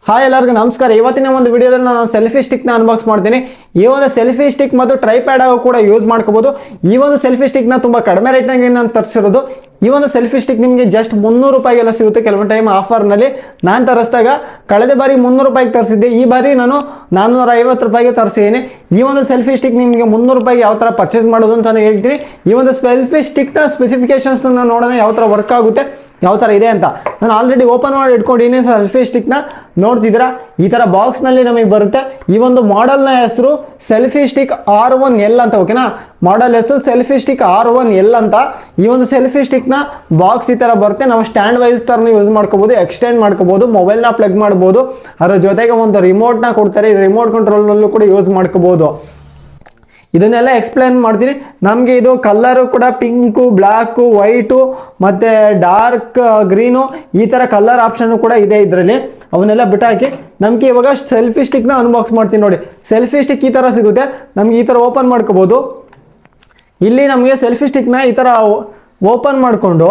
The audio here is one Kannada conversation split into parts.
ಹಾಯ್ ಎಲ್ಲರಿಗೂ ನಮಸ್ಕಾರ. ಇವತ್ತಿನ ಒಂದು ವಿಡಿಯೋದಲ್ಲಿ ನಾನು ಸೆಲ್ಫಿ ಸ್ಟಿಕ್ನ ಅನ್ಬಾಕ್ಸ್ ಮಾಡ್ತೀನಿ. ಈ ಒಂದು ಸೆಲ್ಫಿ ಸ್ಟಿಕ್ ಮತ್ತು ಟ್ರೈಪ್ಯಾಡ್ ಆಗಿ ಕೂಡ ಯೂಸ್ ಮಾಡ್ಕೋಬಹುದು. ಈ ಒಂದು ಸೆಲ್ಫಿ ಸ್ಟಿಕ್ನ ತುಂಬ ಕಡಿಮೆ ರೇಟ್ನಾಗೆ ನಾನು ತರಿಸಿರೋದು. ಈ ಒಂದು ಸೆಲ್ಫಿ ಸ್ಟಿಕ್ ನಿಮಗೆ ಜಸ್ಟ್ 300 ರೂಪಾಯಿಗೆಲ್ಲ ಸಿಗುತ್ತೆ. ಕೆಲವೊಂದು ಟೈಮ್ ಆಫರ್ನಲ್ಲಿ ನಾನು ತರಿಸಿದಾಗ ಕಳೆದ ಬಾರಿ 300 ರೂಪಾಯಿಗೆ ತರಿಸಿದ್ದೆ. ಈ ಬಾರಿ ನಾನು 450 ರೂಪಾಯಿಗೆ ತರಿಸಿದ್ದೀನಿ. ಈ ಒಂದು ಸೆಲ್ಫಿ ಸ್ಟಿಕ್ ನಿಮಗೆ 300 ರೂಪಾಯಿಗೆ ಯಾವ ಥರ ಪರ್ಚೇಸ್ ಮಾಡೋದು ಅಂತ ನಾನು ಹೇಳ್ತೀನಿ. ಈ ಒಂದು ಸೆಲ್ಫಿ ಸ್ಟಿಕ್ನ ಸ್ಪೆಸಿಫಿಕೇಶನ್ಸ್ ನೋಡೋಣ, ಯಾವ ಥರ ವರ್ಕ್ ಆಗುತ್ತೆ, ಯಾವ ಥರ ಇದೆ ಅಂತ. ನಾನು ಆಲ್ರೆಡಿ ಓಪನ್ ಮಾಡಿ ಇಟ್ಕೊಂಡಿದ್ದೀನಿ ಸೆಲ್ಫಿ ಸ್ಟಿಕ್ನ. ನೋಡ್ತಿದ್ದೀರಾ, ಈ ಥರ ಬಾಕ್ಸ್ನಲ್ಲಿ ನಮಗೆ ಬರುತ್ತೆ. ಈ ಒಂದು ಮಾಡೆಲ್ನ ಹೆಸರು ಸೆಲ್ಫಿ ಸ್ಟಿಕ್ R1L ಅಂತ. ಓಕೆನಾ, ಮಾಡೆಲ್ ಹೆಸರು ಸೆಲ್ಫಿ ಸ್ಟಿಕ್ R1L ಅಂತ. ಈ ಒಂದು ಸೆಲ್ಫಿ ಸ್ಟಿಕ್ನ ಬಾಕ್ಸ್ ಈ ಥರ ಬರುತ್ತೆ. ನಾವು ಸ್ಟ್ಯಾಂಡ್ ವೈಸ್ ಥರನೂ ಯೂಸ್ ಮಾಡ್ಕೋಬೋದು, ಎಕ್ಸ್ಟೆಂಡ್ ಮಾಡ್ಕೋಬೋದು, ಮೊಬೈಲ್ನ ಪ್ಲಗ್ ಮಾಡ್ಬೋದು. ಅದರ ಜೊತೆಗೆ ಒಂದು ರಿಮೋಟ್ನ ಕೊಡ್ತಾರೆ, ರಿಮೋಟ್ ಕಂಟ್ರೋಲ್ನಲ್ಲೂ ಕೂಡ ಯೂಸ್ ಮಾಡ್ಕೋಬೋದು. ಇದನ್ನೆಲ್ಲ ಎಕ್ಸ್ಪ್ಲೇನ್ ಮಾಡ್ತೀನಿ. ನಮಗೆ ಇದು ಕಲರು ಕೂಡ ಪಿಂಕು, ಬ್ಲ್ಯಾಕು, ವೈಟು ಮತ್ತು ಡಾರ್ಕ್ ಗ್ರೀನು, ಈ ಥರ ಕಲರ್ ಆಪ್ಷನ್ ಕೂಡ ಇದೆ ಇದರಲ್ಲಿ. ಅವನ್ನೆಲ್ಲ ಬಿಟ್ಟಾಕಿ ನಮಗೆ ಇವಾಗ ಸೆಲ್ಫಿ ಸ್ಟಿಕ್ನ ಅನ್ಬಾಕ್ಸ್ ಮಾಡ್ತೀನಿ. ನೋಡಿ, ಸೆಲ್ಫಿ ಸ್ಟಿಕ್ ಈ ಥರ ಸಿಗುತ್ತೆ. ನಮಗೆ ಈ ಥರ ಓಪನ್ ಮಾಡ್ಕೋಬೋದು. ಇಲ್ಲಿ ನಮಗೆ ಸೆಲ್ಫಿ ಸ್ಟಿಕ್ನ ಈ ಥರ ಓಪನ್ ಮಾಡಿಕೊಂಡು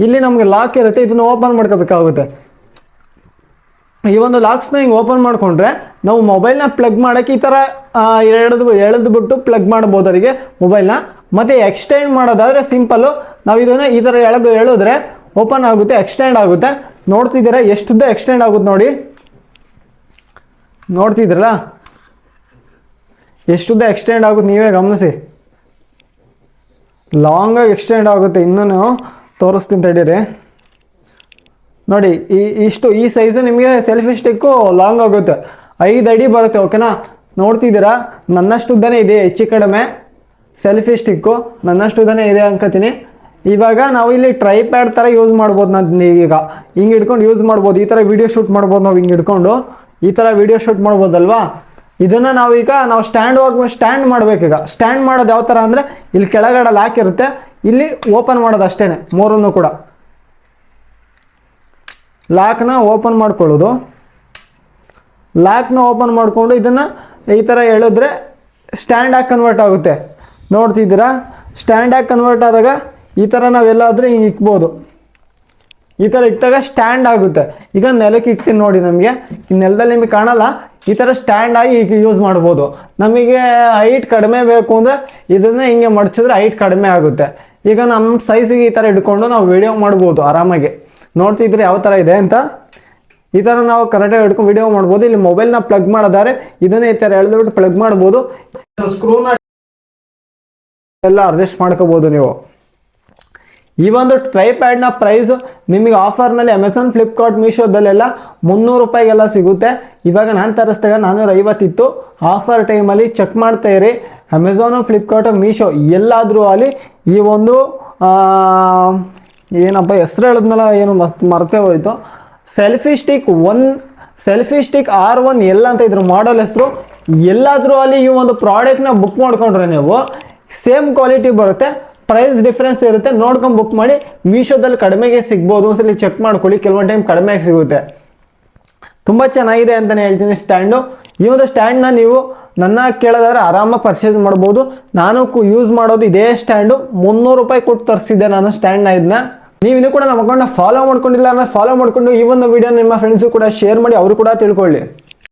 ಇಲ್ಲಿ ನಮಗೆ ಲಾಕ್ ಇರುತ್ತೆ, ಇದನ್ನು ಓಪನ್ ಮಾಡ್ಕೋಬೇಕಾಗುತ್ತೆ. ಈ ಒಂದು ಲಾಕ್ಸ್ನ ಹಿಂಗೆ ಓಪನ್ ಮಾಡಿಕೊಂಡ್ರೆ ನಾವು ಮೊಬೈಲ್ನ ಪ್ಲಗ್ ಮಾಡೋಕ್ಕೆ ಈ ಥರ ಎಳೆದ್ಬಿಟ್ಟು ಪ್ಲಗ್ ಮಾಡ್ಬೋದು ಅವರಿಗೆ ಮೊಬೈಲ್ನ. ಮತ್ತು ಎಕ್ಸ್ಟೆಂಡ್ ಮಾಡೋದಾದರೆ ಸಿಂಪಲ್ಲು, ನಾವು ಇದನ್ನು ಈ ಥರ ಎಳೆದ್ರೆ ಓಪನ್ ಆಗುತ್ತೆ, ಎಕ್ಸ್ಟೆಂಡ್ ಆಗುತ್ತೆ. ನೋಡ್ತಿದ್ದೀರಾ ಎಷ್ಟುದ್ದ ಎಕ್ಸ್ಟೆಂಡ್ ಆಗುತ್ತೆ ನೋಡಿ, ನೋಡ್ತಿದ್ದೀರಲ್ಲ ಎಷ್ಟುದ್ದ ಎಕ್ಸ್ಟೆಂಡ್ ಆಗುತ್ತೆ, ನೀವೇ ಗಮನಿಸಿ. ಲಾಂಗಾಗಿ ಎಕ್ಸ್ಟೆಂಡ್ ಆಗುತ್ತೆ. ಇನ್ನೂ ತೋರಿಸ್ತೀನಿ ತಡೀರಿ. ನೋಡಿ, ಈ ಸೈಜು ನಿಮಗೆ ಸೆಲ್ಫಿ ಸ್ಟಿಕ್ಕು ಲಾಂಗ್ ಆಗುತ್ತೆ, 5 ಅಡಿ ಬರುತ್ತೆ. ಓಕೆನಾ, ನೋಡ್ತಿದ್ದೀರಾ ನನ್ನಷ್ಟು ಉದ್ದನೇ ಇದೆ, ಹೆಚ್ಚು ಕಡಿಮೆ ಸೆಲ್ಫಿ ಸ್ಟಿಕ್ಕು ನನ್ನಷ್ಟು ಉದ್ದನೇ ಇದೆ ಅನ್ಕೋತೀನಿ. ಇವಾಗ ನಾವು ಇಲ್ಲಿ ಟ್ರೈಪ್ಯಾಡ್ ಥರ ಯೂಸ್ ಮಾಡ್ಬೋದು. ನಾನು ಈಗ ಹಿಂಗೆ ಹಿಡ್ಕೊಂಡು ಯೂಸ್ ಮಾಡ್ಬೋದು. ಈ ಥರ ವೀಡಿಯೋ ಶೂಟ್ ಮಾಡ್ಬೋದು. ನಾವು ಹಿಂಗೆ ಹಿಡ್ಕೊಂಡು ಈ ಥರ ವೀಡಿಯೋ ಶೂಟ್ ಮಾಡ್ಬೋದಲ್ವಾ. ಇದನ್ನು ನಾವು ಸ್ಟ್ಯಾಂಡ್ ಮಾಡಬೇಕೀಗ. ಸ್ಟ್ಯಾಂಡ್ ಮಾಡೋದು ಯಾವ ಥರ ಅಂದರೆ, ಇಲ್ಲಿ ಕೆಳಗಡೆ ಲಾಕ್ ಇರುತ್ತೆ, ಇಲ್ಲಿ ಓಪನ್ ಮಾಡೋದು ಅಷ್ಟೇ. ಮೂರನ್ನು ಕೂಡ ಲಾಕ್ನ ಓಪನ್ ಮಾಡ್ಕೊಳ್ಳೋದು. ಲಾಕ್ನ ಓಪನ್ ಮಾಡಿಕೊಂಡು ಇದನ್ನು ಈ ಥರ ಎಳೆದ್ರೆ ಸ್ಟ್ಯಾಂಡಾಗಿ ಕನ್ವರ್ಟ್ ಆಗುತ್ತೆ. ನೋಡ್ತಿದ್ದೀರಾ, ಸ್ಟ್ಯಾಂಡಾಗಿ ಕನ್ವರ್ಟ್ ಆದಾಗ ಈ ಥರ ನಾವೆಲ್ಲಾದರೂ ಹಿಂಗೆ ಇಕ್ಬೋದು. ಈ ಥರ ಇಕ್ಕಾಗ ಸ್ಟ್ಯಾಂಡ್ ಆಗುತ್ತೆ. ಈಗ ನೆಲಕ್ಕೆ ಇಕ್ತೀನಿ ನೋಡಿ, ನಮಗೆ ಈ ನೆಲದಲ್ಲಿ ನಿಮಗೆ ಕಾಣಲ್ಲ, ಈ ಥರ ಸ್ಟ್ಯಾಂಡ್ ಆಗಿ ಈಗ ಯೂಸ್ ಮಾಡ್ಬೋದು. ನಮಗೆ ಹೈಟ್ ಕಡಿಮೆ ಬೇಕು ಅಂದರೆ ಇದನ್ನು ಹಿಂಗೆ ಮಡಚಿದ್ರೆ ಹೈಟ್ ಕಡಿಮೆ ಆಗುತ್ತೆ. ಈಗ ನಮ್ಮ ಸೈಜಿಗೆ ಈ ಥರ ಇಟ್ಕೊಂಡು ನಾವು ವಿಡಿಯೋ ಮಾಡ್ಬೋದು ಆರಾಮಾಗಿ. ನೋಡ್ತಿದ್ರೆ ಯಾವ ಥರ ಇದೆ ಅಂತ. ಈ ಥರ ನಾವು ಕರೆಕ್ಟಾಗಿ ಹಿಡ್ಕೊಂಡು ವಿಡಿಯೋ ಮಾಡ್ಬೋದು. ಇಲ್ಲಿ ಮೊಬೈಲ್ನ ಪ್ಲಗ್ ಮಾಡೋದಾದ್ರೆ ಇದನ್ನೇ ಈ ಥರ ಎಳೆದ್ಬಿಟ್ಟು ಪ್ಲಗ್ ಮಾಡ್ಬೋದು. ಸ್ಕ್ರೂನ ಎಲ್ಲ ಅಡ್ಜಸ್ಟ್ ಮಾಡ್ಕೋಬೋದು ನೀವು. ಈ ಒಂದು ಟ್ರೈಪ್ಯಾಡ್ನ ಪ್ರೈಸ್ ನಿಮಗೆ ಆಫರ್ನಲ್ಲಿ ಅಮೆಝಾನ್, ಫ್ಲಿಪ್ಕಾರ್ಟ್, ಮೀಶೋದಲ್ಲೆಲ್ಲ 300 ರೂಪಾಯಿಗೆಲ್ಲ ಸಿಗುತ್ತೆ. ಇವಾಗ ನಾನು ತರಿಸಿದಾಗ 450 ಇತ್ತು. ಆಫರ್ ಟೈಮಲ್ಲಿ ಚೆಕ್ ಮಾಡ್ತಾ ಇರಿ. ಅಮೆಝಾನು, ಫ್ಲಿಪ್ಕಾರ್ಟು, ಮೀಶೋ ಎಲ್ಲಾದರೂ ಅಲ್ಲಿ ಈ ಒಂದು ಏನಪ್ಪ ಹೆಸರು ಹೇಳಿದ್ನಲ್ಲ, ಏನು ಮರ್ತೇ ಹೋಯಿತು. ಸೆಲ್ಫಿ ಸ್ಟಿಕ್ R1L ಅಂತ ಇದ್ರ ಮಾಡೆಲ್ ಹೆಸರು. ಎಲ್ಲಾದರೂ ಅಲ್ಲಿ ಈ ಒಂದು ಪ್ರಾಡಕ್ಟ್ನ ಬುಕ್ ಮಾಡ್ಕೊಂಡ್ರೆ ನೀವು ಸೇಮ್ ಕ್ವಾಲಿಟಿ ಬರುತ್ತೆ, ಪ್ರೈಸ್ ಡಿಫ್ರೆನ್ಸ್ ಇರುತ್ತೆ. ನೋಡ್ಕೊಂಡು ಬುಕ್ ಮಾಡಿ. ಮೀಶೋದಲ್ಲಿ ಕಡಿಮೆಗೆ ಸಿಗ್ಬೋದು, ಒಂದ್ಸಲಿ ಚೆಕ್ ಮಾಡ್ಕೊಳ್ಳಿ. ಕೆಲವೊಂದು ಟೈಮ್ ಕಡಿಮೆಗೆ ಸಿಗುತ್ತೆ. ತುಂಬ ಚೆನ್ನಾಗಿದೆ ಅಂತಲೇ ಹೇಳ್ತೀನಿ ಸ್ಟ್ಯಾಂಡು. ಈ ಒಂದು ಸ್ಟ್ಯಾಂಡ್ನ ನೀವು ನನ್ನ ಕೇಳೋದಾದ್ರೆ ಆರಾಮಾಗಿ ಪರ್ಚೇಸ್ ಮಾಡ್ಬೋದು. ನಾನು ಯೂಸ್ ಮಾಡೋದು ಇದೇ ಸ್ಟ್ಯಾಂಡು. 300 ರೂಪಾಯಿ ಕೊಟ್ಟು ತರಿಸಿದ್ದೆ ನಾನು ಸ್ಟ್ಯಾಂಡ್ನ. ಇದನ್ನ ನೀವು ಇನ್ನೂ ಕೂಡ ನಮ್ಮ ಅಕೌಂಟ್ನ ಫಾಲೋ ಮಾಡ್ಕೊಂಡಿಲ್ಲ ಅಂದರೆ ಫಾಲೋ ಮಾಡಿಕೊಂಡು ಈ ಒಂದು ವಿಡಿಯೋ ನಿಮ್ಮ ಫ್ರೆಂಡ್ಸು ಕೂಡ ಶೇರ್ ಮಾಡಿ, ಅವರು ಕೂಡ ತಿಳ್ಕೊಳ್ಳಿ.